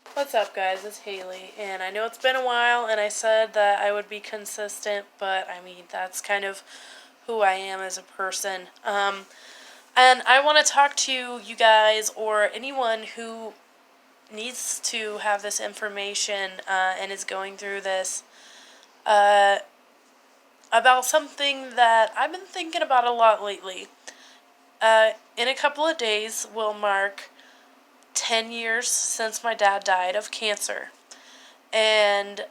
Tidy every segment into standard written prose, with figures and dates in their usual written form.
What's up, guys? It's Haley, and I know it's been a while, and I said that I would be consistent, but I mean, that's kind of who I am as a person. And I want to talk to you guys or anyone who needs to have this information and is going through this uh, about something that I've been thinking about a lot lately. In a couple of days, will mark 10 years since my dad died of cancer. And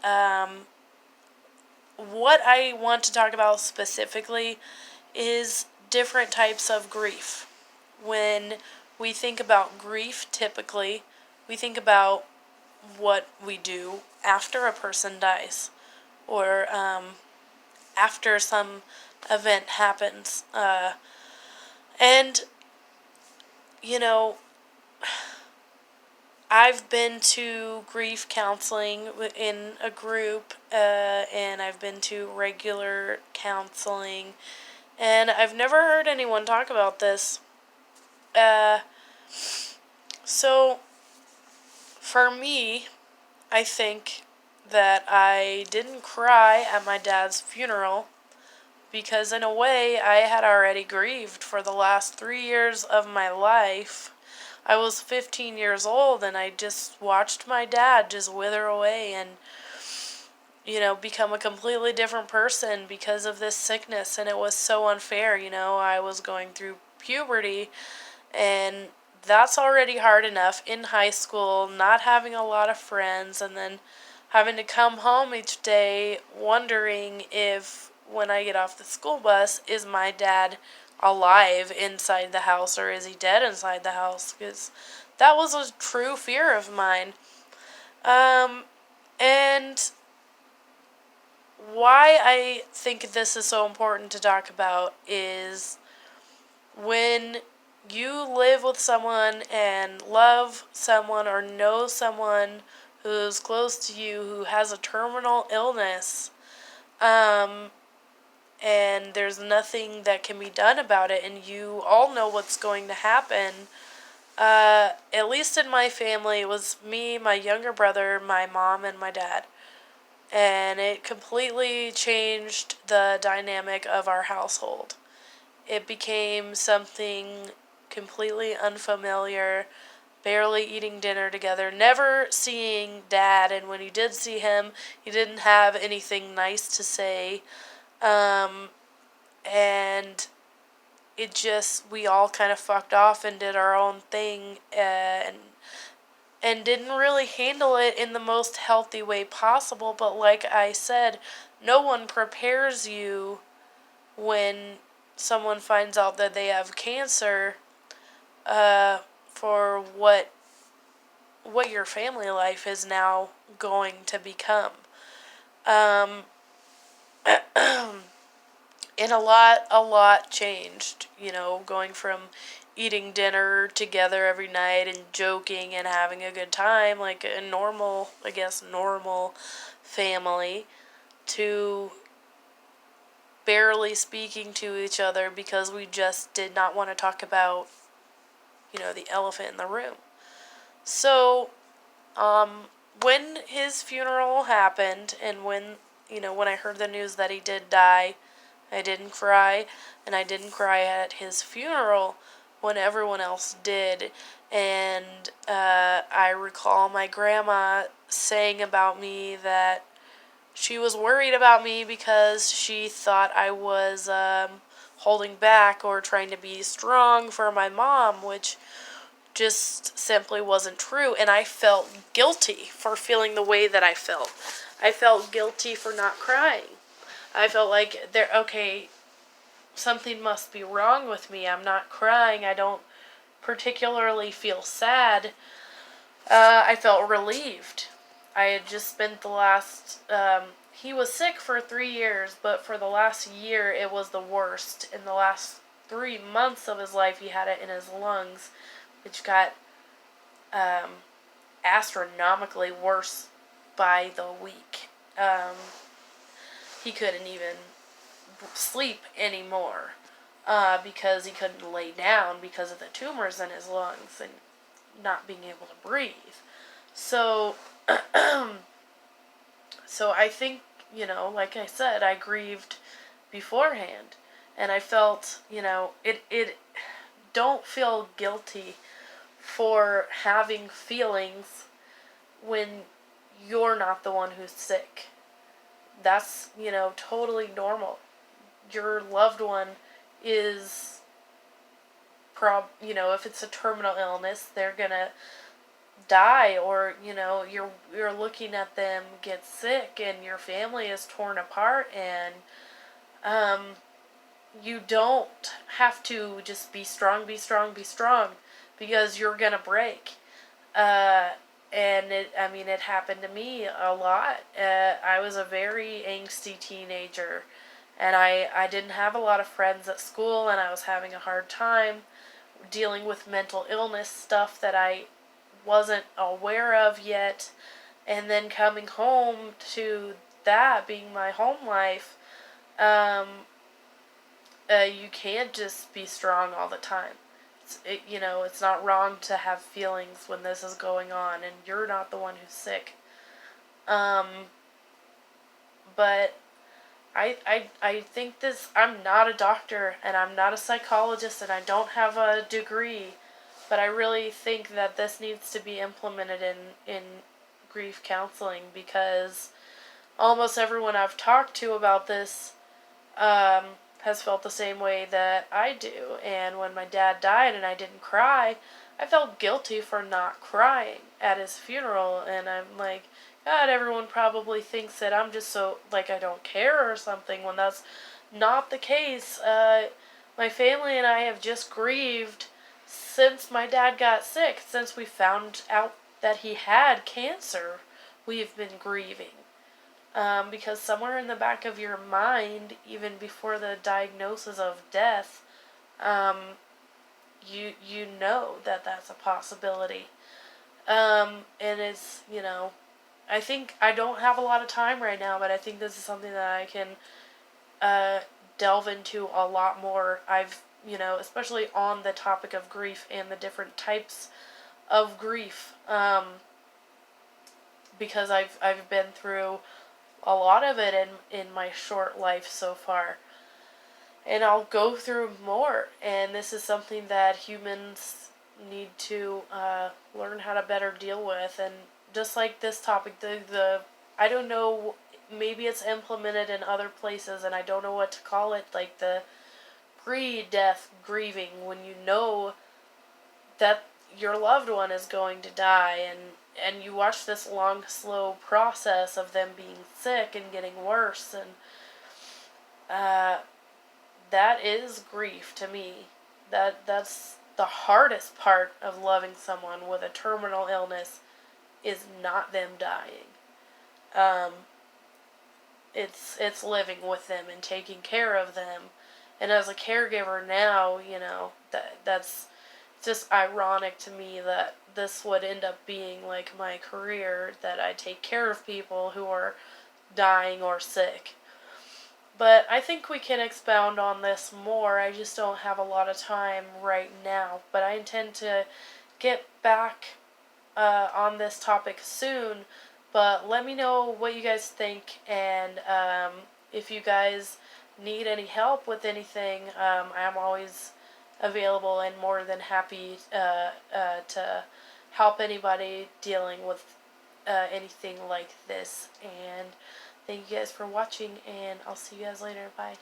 what I want to talk about specifically is different types of grief. When we think about grief, typically, we think about what we do after a person dies or after some event happens. And, you know, I've been to grief counseling in a group, and I've been to regular counseling, and I've never heard anyone talk about this. Uh, so, for me, I think that I didn't cry at my dad's funeral because, in a way, I had already grieved for the last 3 years of my life. I was 15 years old and I just watched my dad just wither away and, become a completely different person because of this sickness. And it was so unfair. I was going through puberty, and that's already hard enough in high school, not having a lot of friends, and then having to come home each day wondering if, when I get off the school bus, is my dad alive inside the house or is he dead inside the house? Because that was a true fear of mine. And why I think this is so important to talk about is when you live with someone and love someone or know someone who's close to you who has a terminal illness, and there's nothing that can be done about it, and you all know what's going to happen. At least in my family, it was me, my younger brother, my mom, and my dad. And it completely changed the dynamic of our household. It became something completely unfamiliar, barely eating dinner together, never seeing dad, and when you did see him, he didn't have anything nice to say. And we all kind of fucked off and did our own thing, and didn't really handle it in the most healthy way possible. But like I said, no one prepares you when someone finds out that they have cancer, for what your family life is now going to become. Um, and a lot changed, going from eating dinner together every night and joking and having a good time like a normal family, to barely speaking to each other because we just did not want to talk about, the elephant in the room. So, when his funeral happened and when I heard the news that he did die, I didn't cry, and I didn't cry at his funeral when everyone else did. And I recall my grandma saying about me that she was worried about me because she thought I was holding back or trying to be strong for my mom, which just simply wasn't true. And I felt guilty for feeling the way that I felt. I felt guilty for not crying. I felt like something must be wrong with me. I'm not crying. I don't particularly feel sad. I felt relieved. I had just spent the last, he was sick for 3 years, but for the last year it was the worst. In the last 3 months of his life, he had it in his lungs, which got astronomically worse by the week. He couldn't even sleep anymore because he couldn't lay down because of the tumors in his lungs and not being able to breathe. So, so I think, like I said, I grieved beforehand. And I felt, it don't feel guilty for having feelings when you're not the one who's sick. That's, totally normal. Your loved one is if it's a terminal illness, they're gonna die, or you're looking at them get sick and your family is torn apart, and um you don't have to just be strong, be strong, be strong, because you're gonna break. uh and it happened to me a lot. I was a very angsty teenager, and I didn't have a lot of friends at school, and I was having a hard time dealing with mental illness stuff that I wasn't aware of yet. And then coming home to that being my home life, um, you can't just be strong all the time. It's not wrong to have feelings when this is going on, and you're not the one who's sick. Um, but I think I'm not a doctor, and I'm not a psychologist, and I don't have a degree, but I really think that this needs to be implemented in grief counseling, because almost everyone I've talked to about this um, has felt the same way that I do. And when my dad died and I didn't cry, I felt guilty for not crying at his funeral. And I'm like, God, everyone probably thinks that I'm just so, like, I don't care or something, when that's not the case. My family and I have just grieved since my dad got sick, since we found out that he had cancer. We've been grieving. Because somewhere in the back of your mind, even before the diagnosis of death, um, you know that that's a possibility. And it's, I think I don't have a lot of time right now, but I think this is something that I can uh, delve into a lot more. Especially on the topic of grief and the different types of grief, because I've been through a lot of it in my short life so far. And I'll go through more. And this is something that humans need to learn how to better deal with. And just like this topic, the I don't know, maybe it's implemented in other places, and I don't know what to call it, like the pre-death grieving, when you know that your loved one is going to die, and you watch this long, slow process of them being sick and getting worse, and uh, that is grief to me. That's the hardest part of loving someone with a terminal illness, is not them dying. Um, it's living with them and taking care of them, and as a caregiver now, that's just ironic to me that this would end up being like my career, that I take care of people who are dying or sick. But I think we can expound on this more. I just don't have a lot of time right now. But I intend to get back on this topic soon. But let me know what you guys think, and if you guys need any help with anything, I'm always available and more than happy to help anybody dealing with anything like this. And thank you guys for watching, and I'll see you guys later. Bye.